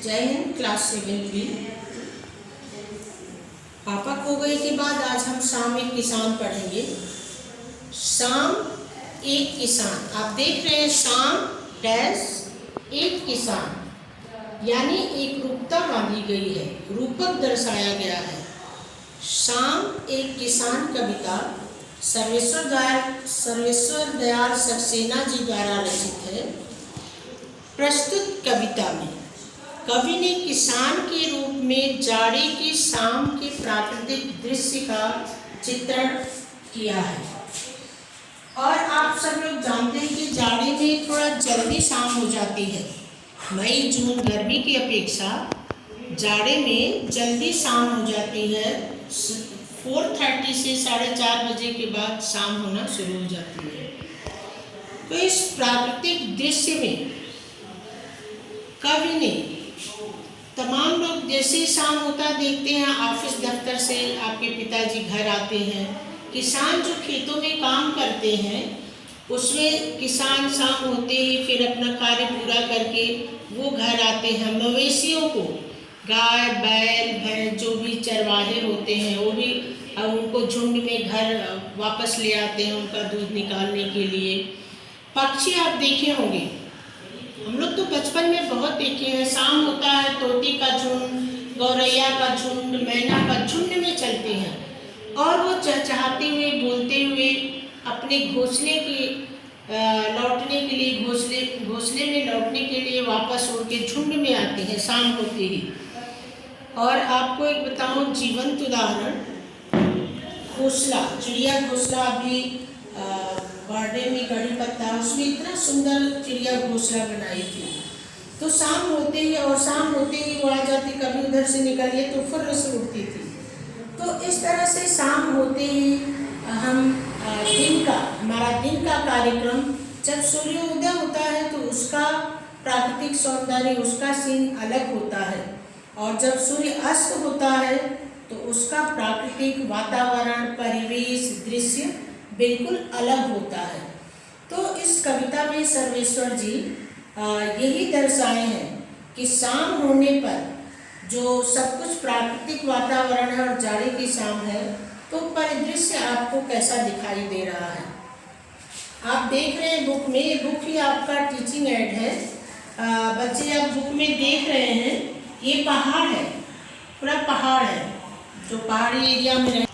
जय Hind. Class 7 B. पापा खो गए के बाद आज हम शाम एक किसान पढ़ेंगे। शाम एक किसान, आप देख रहे हैं शाम डैश एक किसान, यानी एक रूपता बांधी गई है, रूपक दर्शाया गया है। शाम एक किसान कविता सर्वेश्वर दयाल सक्सेना जी द्वारा रचित है। प्रस्तुत कविता में कवि ने किसान के रूप में जाड़े की शाम के प्राकृतिक दृश्य का चित्रण किया है। और आप सब लोग जानते हैं कि जाड़े में थोड़ा जल्दी शाम हो जाती है। मई जून गर्मी की अपेक्षा जाड़े में जल्दी शाम हो जाती है। 4:30 से 4:30 बजे के बाद शाम होना शुरू हो जाती है। तो इस प्राकृतिक दृश्य में कवि ने तमाम लोग जैसे शाम होता देखते हैं, ऑफिस दफ्तर से आपके पिताजी घर आते हैं, किसान जो खेतों में काम करते हैं उसमें किसान शाम होते ही फिर अपना कार्य पूरा करके वो घर आते हैं। मवेशियों को, गाय बैल भैंस जो भी चरवाहे होते हैं वो भी उनको झुंड में घर वापस ले आते हैं उनका दूध निकालने के लिए। पक्षी आप देखे होंगे, हम लोग तो बचपन में बहुत देखे हैं। शाम होता है तोती का झुंड, गौरैया का झुंड, मैना का झुंड में चलते हैं और वो चहचहाते हुए बोलते हुए अपने घोंसले के लौटने के लिए घोंसले में लौटने के लिए वापस उनके झुंड में आते हैं शाम होते ही। और आपको एक बताऊं जीवंत उदाहरण, घोंसला, चिड़िया घोंसला अभी बर्थडे में कड़ी पत्ता, उसमें इतना सुंदर चिड़िया घोंसला बनाई थी। तो शाम होते ही वो आ जाती, कभी उधर से निकलिए तो फुर्र से उठती थी। तो इस तरह से शाम होते ही हम हमारा दिन का कार्यक्रम, जब सूर्योदय होता है तो उसका प्राकृतिक सौंदर्य, उसका सीन अलग होता है, और जब सूर्य अस्त होता है तो उसका प्राकृतिक वातावरण, परिवेश, दृश्य बिल्कुल अलग होता है। तो इस कविता में सर्वेश्वर जी यही दर्शाए हैं कि शाम होने पर जो सब कुछ प्राकृतिक वातावरण है और जाड़े की शाम है तो परिदृश्य आपको कैसा दिखाई दे रहा है। आप देख रहे हैं बुक में, ये बुक ही आपका टीचिंग एड है। बच्चे आप बुक में देख रहे हैं, ये पहाड़ है, पूरा पहाड़ है जो पहाड़ी एरिया में।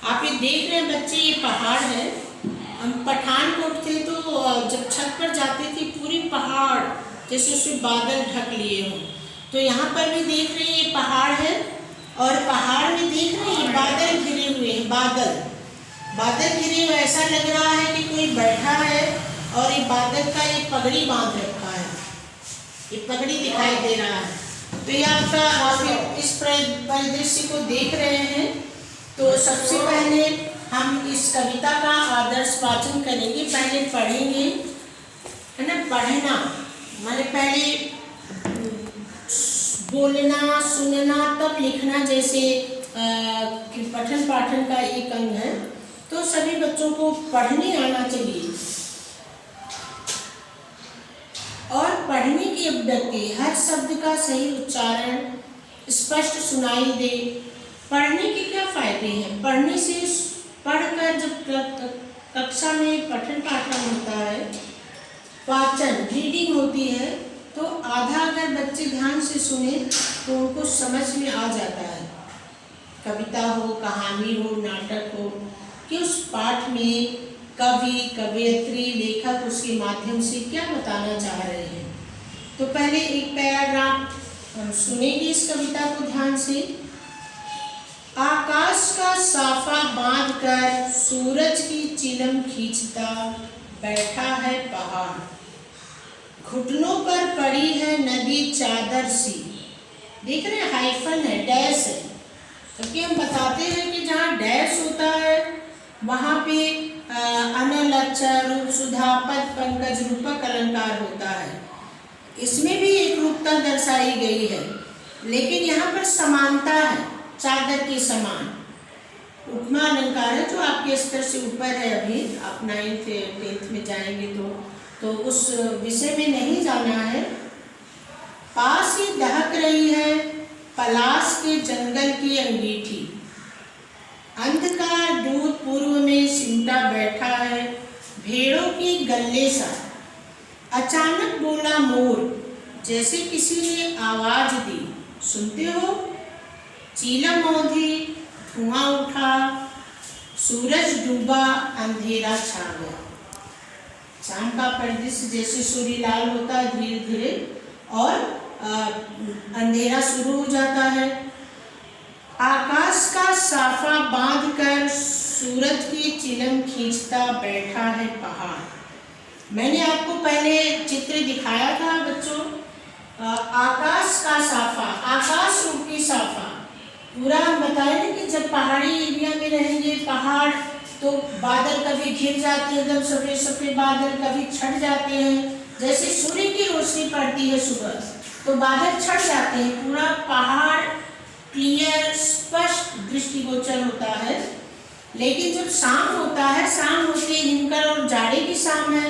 आप ये देख रहे हैं बच्चे, ये पहाड़ है। हम पठानकोट थे तो जब छत पर जाते थे पूरी पहाड़ जैसे उसमें बादल ढक लिए हों। तो यहाँ पर भी देख रहे हैं ये पहाड़ है और पहाड़ में देख रहे हैं बादल घिरे हुए हैं। बादल घिरे हुए, ऐसा लग रहा है कि कोई बैठा है और ये बादल का ये पगड़ी बांध रखा है, ये पगड़ी दिखाई दे रहा है। तो ये आपका, आप इस परिदृश्य को देख रहे हैं। तो सबसे पहले हम इस कविता का आदर्श वाचन करेंगे, पहले पढ़ेंगे, है ना। पढ़ना माने पहले बोलना, सुनना, तब लिखना, जैसे पठन पाठन का एक अंग है। तो सभी बच्चों को पढ़ने आना चाहिए और पढ़ने की अभिव्यक्ति, हर शब्द का सही उच्चारण स्पष्ट सुनाई दे। पढ़ने के क्या फायदे हैं? पढ़ने से, पढ़कर जब कक्षा में पठन पाठन होता है, वाचन रीडिंग होती है, तो आधा अगर बच्चे ध्यान से सुने तो उनको समझ में आ जाता है। कविता हो, कहानी हो, नाटक हो, कि उस पाठ में कवि, कवयित्री, लेखक उसके माध्यम से क्या बताना चाह रहे हैं। तो पहले एक पैराग्राफ हम सुनेंगे इस कविता को ध्यान से। आकाश का साफा बांधकर सूरज की चिलम खींचता बैठा है पहाड़, घुटनों पर पड़ी है नदी चादर सी। देख रहे हैं हाइफन है, डैश है, क्योंकि हम बताते हैं कि जहाँ डैश होता है वहाँ पे अनल, अक्षर, रूप, सुधा, पद, पंकज, रूपक अलंकार होता है। इसमें भी एक रूपता दर्शाई गई है, लेकिन यहाँ पर समानता है, चादर के समान। उपमा अलंकार है जो आपके स्तर से ऊपर है। अभी आप 9th 10th में जाएंगे तो उस विषय में नहीं जाना है। पास ही दहक रही है पलाश के जंगल की अंगीठी। अंधकार दूर पूर्व में सिमटा बैठा है भेड़ों के गल्ले सा। अचानक बोला मोर, जैसे किसी ने आवाज दी, सुनते हो? चीलम औंधी, धुआं उठा, सूरज डूबा, अंधेरा छा गया। शाम का परिदृश्य जैसे सूर्य लाल होता है धीरे धीरे और अंधेरा शुरू हो जाता है। आकाश का साफा बांधकर सूरज की चिलम खींचता बैठा है पहाड़। मैंने आपको पहले चित्र दिखाया था बच्चों, आकाश का साफा, आकाश रूपी साफा। पूरा हम बताए ना कि जब पहाड़ी एरिया में रहेंगे पहाड़ तो बादल कभी घिर जाते हैं, एकदम सफेद सफेद बादल, कभी छट जाते हैं। जैसे सूर्य की रोशनी पड़ती है सुबह तो बादल छट जाते हैं, पूरा पहाड़ क्लियर स्पष्ट दृष्टिगोचर होता है। लेकिन जब शाम होता है, शाम होते हिमकर और जाड़े की शाम है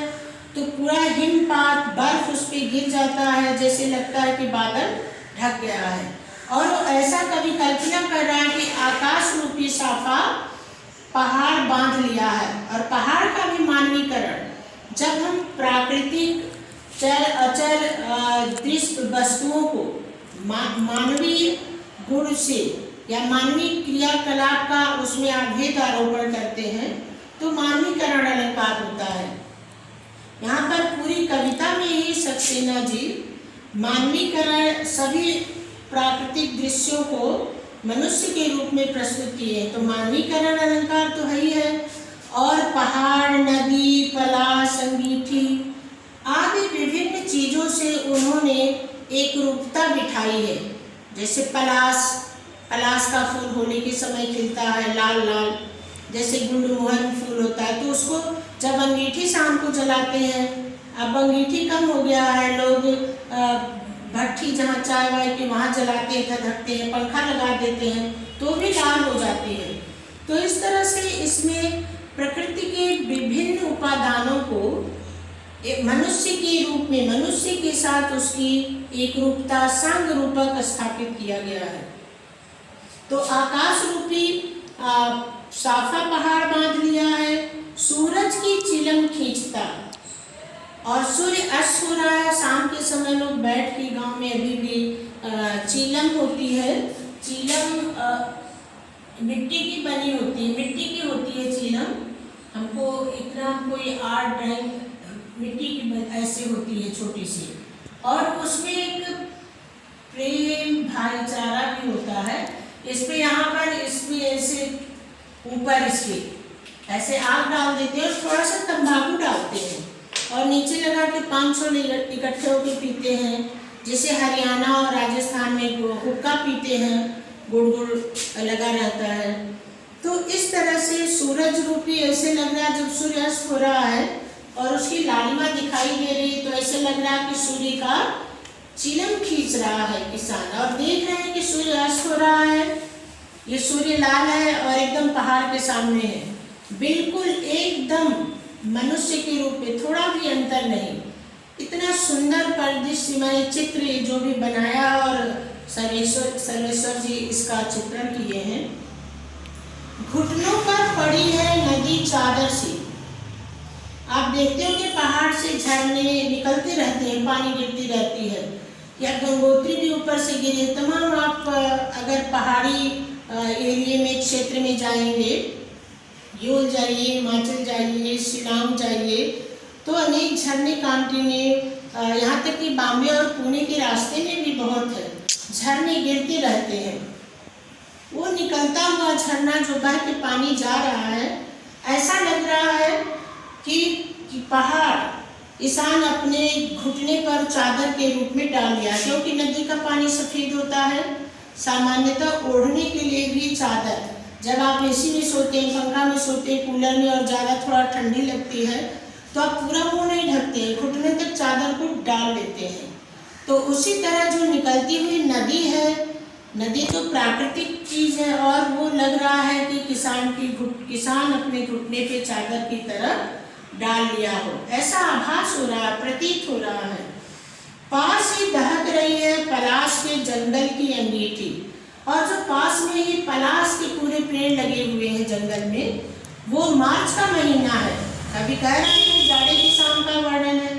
तो पूरा हिमपात बर्फ उस पर गिर जाता है, जैसे लगता है कि बादल ढक गया है। और ऐसा कभी कल्पना कर रहा है कि आकाश रूपी साफा पहाड़ बांध लिया है। और पहाड़ का भी मानवीकरण, जब हम प्राकृतिक चल अचल दृश्य वस्तुओं को मानवीय गुण से या मानवीय क्रियाकलाप का उसमें अभेद आरोपण करते हैं तो मानवीकरण अलंकार होता है। यहाँ पर पूरी कविता में ही सक्सेना जी मानवीकरण सभी प्राकृतिक दृश्यों को मनुष्य के रूप में प्रस्तुत किए हैं, तो मानवीकरण अलंकार तो है ही है। और पहाड़, नदी, पलाश, अंगीठी आदि विभिन्न चीजों से उन्होंने एक रूपता बिठाई है। जैसे पलाश का फूल होली के समय खिलता है लाल लाल, जैसे गुंडमोहन फूल होता है तो उसको जब अंगीठी शाम को जलाते हैं, अब अंगीठी कम हो गया है, लोग भट्टी जहाँ चाय वाय के वहाँ जलाते हैं, धकते हैं, पंखा लगा देते हैं तो भी लाल हो जाती है। तो इस तरह से इसमें प्रकृति के विभिन्न उपादानों को मनुष्य के रूप में, मनुष्य के साथ उसकी एक रूपता संग रूपक स्थापित किया गया है। तो आकाश रूपी साफा पहाड़ बांध लिया है, सूरज की चिलम खींचता और सूर्य अस्त हो रहा है। शाम के समय लोग बैठ के गांव में अभी भी चीलम होती है, चीलम मिट्टी की बनी होती है, मिट्टी की होती है चीलम। हमको इतना कोई आर्ट ड्राइंग मिट्टी की ऐसे होती है छोटी सी, और उसमें एक प्रेम भाईचारा भी होता है। इस पे यहाँ पर इसमें ऐसे ऊपर इसके ऐसे आग डाल देते हैं और थोड़ा सा तंबाकू डालते हैं और नीचे लगा के 500 इकट्ठे होकर पीते हैं। जैसे हरियाणा और राजस्थान में हुक्का पीते हैं, गुड़ गुड़ लगा रहता है। तो इस तरह से सूरज रूपी ऐसे लग रहा है जब सूर्य अस्त हो रहा है और उसकी लालिमा दिखाई दे रही है तो ऐसे लग रहा है कि सूर्य का चिलम खींच रहा है किसान, और देख रहे हैं कि सूर्य अस्त हो रहा है, ये सूर्य लाल है और एकदम पहाड़ के सामने है, बिल्कुल एकदम मनुष्य के रूप में, थोड़ा भी अंतर नहीं। इतना सुंदर परिदृश्य मैंने चित्र जो भी बनाया और सर्वेश्वर जी इसका चित्रण किए हैं। घुटनों पर पड़ी है नदी चादर से। आप देखते हो कि पहाड़ से झरने निकलते रहते हैं, पानी गिरती रहती है, या गंगोत्री भी ऊपर से गिरे। तमाम आप अगर पहाड़ी एरिया में क्षेत्र में जाएंगे, योल जाइए, हिमाचल जाइए, शिलांग जाइए, तो अनेक झरने कंटिन्यू, यहाँ तक कि बॉम्बे और पुणे के रास्ते में भी बहुत है, झरने गिरते रहते हैं। वो निकलता हुआ झरना जो बह के पानी जा रहा है, ऐसा लग रहा है कि पहाड़ किसान अपने घुटने पर चादर के रूप में डाल दिया, क्योंकि नदी का पानी सफ़ेद होता है। सामान्यतः ओढ़ने के लिए भी चादर, जब आप एसी में सोते हैं, पंखा में सोते हैं, कूलर में और ज़्यादा थोड़ा ठंडी लगती है तो आप पूरा मुँह नहीं ढकते हैं, घुटने तक चादर को डाल लेते हैं। तो उसी तरह जो निकलती हुई नदी है, नदी तो प्राकृतिक चीज़ है और वो लग रहा है कि किसान अपने घुटने पे चादर की तरह डाल लिया हो, ऐसा आभास हो रहा है, प्रतीत हो रहा है। पास ही दहक रही है पलाश के जंगल अंगीठी। और जो पास में ही पलाश के पूरे पेड़ लगे हुए हैं जंगल में, वो मार्च का महीना है। कभी कह रहे हैं जाड़े की शाम का वर्णन है।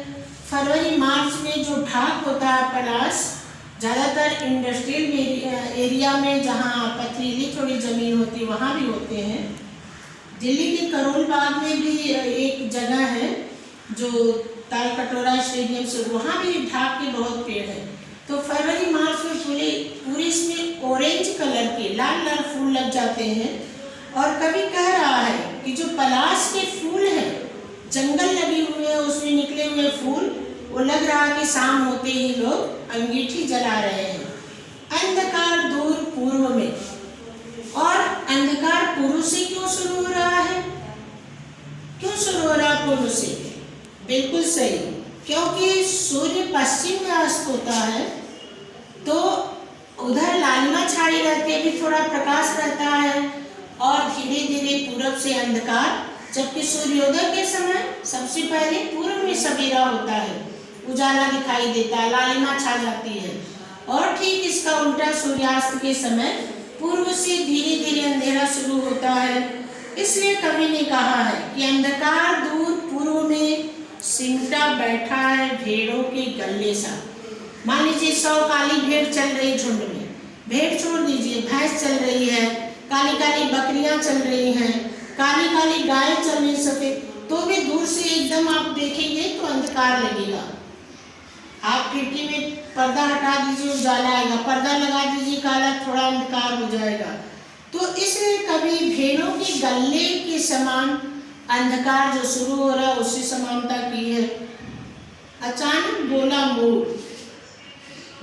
फरवरी मार्च में जो ढाक होता है पलाश, ज़्यादातर इंडस्ट्रियल एरिया में जहाँ पथरीली थोड़ी ज़मीन होती है वहाँ भी होते हैं। दिल्ली के करोल बाग में भी एक जगह है जो तालकटोरा स्टेडियम से, वहाँ भी ढाक के बहुत पेड़ हैं। तो फरवरी मार्च में पूरे इसमें ऑरेंज कलर के लाल लाल फूल लग जाते हैं। और कभी कह रहा है कि जो पलाश के फूल हैं, जंगल लगे हुए हैं, उसमें निकले हुए फूल, वो लग रहा है कि शाम होते ही लोग अंगीठी जला रहे हैं। अंधकार दूर पूर्व में। और अंधकार पूर्व से क्यों शुरू हो रहा है? क्यों शुरू हो रहा है पूर्व से? बिल्कुल सही, क्योंकि सूर्य पश्चिम में अस्त होता है तो उधर लालिमा छाई रहती है, भी थोड़ा प्रकाश रहता है, और धीरे धीरे पूरब से अंधकार, जबकि सूर्योदय के समय सबसे पहले पूर्व में सवेरा होता है, उजाला दिखाई देता है, लालिमा छा जाती है। और ठीक इसका उल्टा सूर्यास्त के समय पूर्व से धीरे धीरे अंधेरा शुरू होता है। इसलिए कवि ने कहा है कि अंधकार दूर पूर्व में सिमटा बैठा है भेड़ों के गले सा। मान लीजिए 100 काली भेड़ चल रही झुंड में, भेड़ छोड़ दीजिए, भैंस चल रही है, काली काली बकरियां चल रही हैं, काली काली गाय चल रही सफेद, तो भी दूर से एकदम आप देखेंगे तो अंधकार लगेगा। आप खिड़की में पर्दा हटा दीजिए, उजाला आएगा, पर्दा लगा दीजिए काला, थोड़ा अंधकार हो जाएगा। तो इसलिए कभी भेड़ों के गले के समान अंधकार जो शुरू हो रहा है उससे समानता की है। अचानक बोला मोर,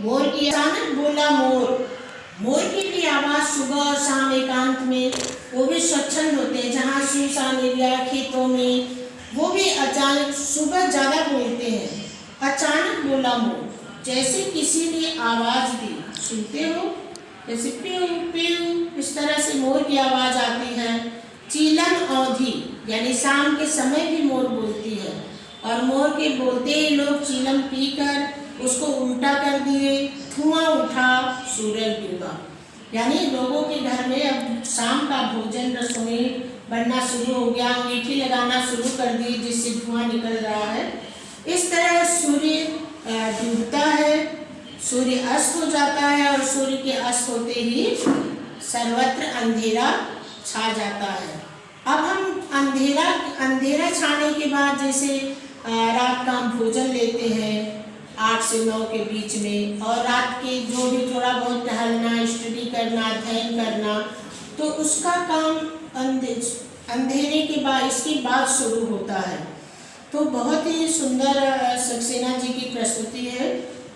मोर की अचानक बोला मोर। मोर की भी आवाज़ सुबह और शाम एकांत में, वो भी स्वच्छंद होते हैं, जहाँ सुनसान एरिया खेतों में, वो भी अचानक सुबह ज़्यादा बोलते हैं। अचानक बोला मोर, जैसे किसी ने आवाज़ दी, सुनते हो जैसे प्यू प्यू, इस तरह से मोर की आवाज़ आती है। चीलन औधी, यानी शाम के समय भी मोर बोलती है, और मोर के बोलते ही लोग चीलम पीकर उसको उल्टा कर दिए, धुआं उठा, सूरज डूबा। यानी लोगों के घर में अब शाम का भोजन रसोई बनना शुरू हो गया, अंगीठी लगाना शुरू कर दी जिससे धुआं निकल रहा है। इस तरह सूर्य डूबता है, सूर्य अस्त हो जाता है, और सूर्य के अस्त होते ही सर्वत्र अंधेरा छा जाता है। अब हम अंधेरा छाने के बाद जैसे रात का हम भोजन लेते हैं 8 से 9 के बीच में, और रात के जो भी थोड़ा बहुत टहलना, स्टडी करना, अध्ययन करना, तो उसका काम अंधेरे के बाद, इसके बाद शुरू होता है। तो बहुत ही सुंदर सक्सेना जी की प्रस्तुति है,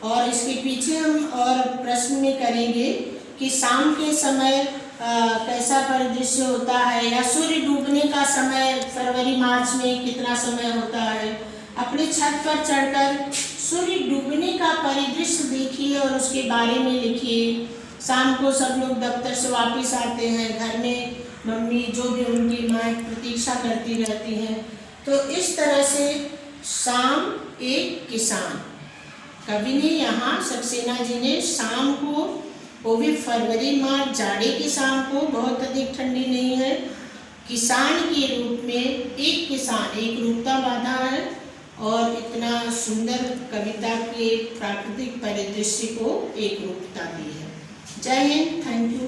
और इसके पीछे हम और प्रश्न में करेंगे कि शाम के समय कैसा परिदृश्य होता है, या सूर्य डूबने का समय फरवरी मार्च में कितना समय होता है। अपने छत पर चढ़कर सूर्य डूबने का परिदृश्य देखिए और उसके बारे में लिखिए। शाम को सब लोग दफ्तर से वापस आते हैं, घर में मम्मी जो भी उनकी माँ प्रतीक्षा करती रहती हैं। तो इस तरह से शाम एक किसान, कवि ने यहाँ सक्सेना जी ने शाम को, वो भी फरवरी मार्च जाड़े की शाम को, बहुत अधिक ठंडी नहीं है, किसान के रूप में एक किसान एक रूपता बांधा है, और इतना सुंदर कविता के प्राकृतिक परिदृश्य को एक रूपता दी है। जय हिंद, थैंक यू।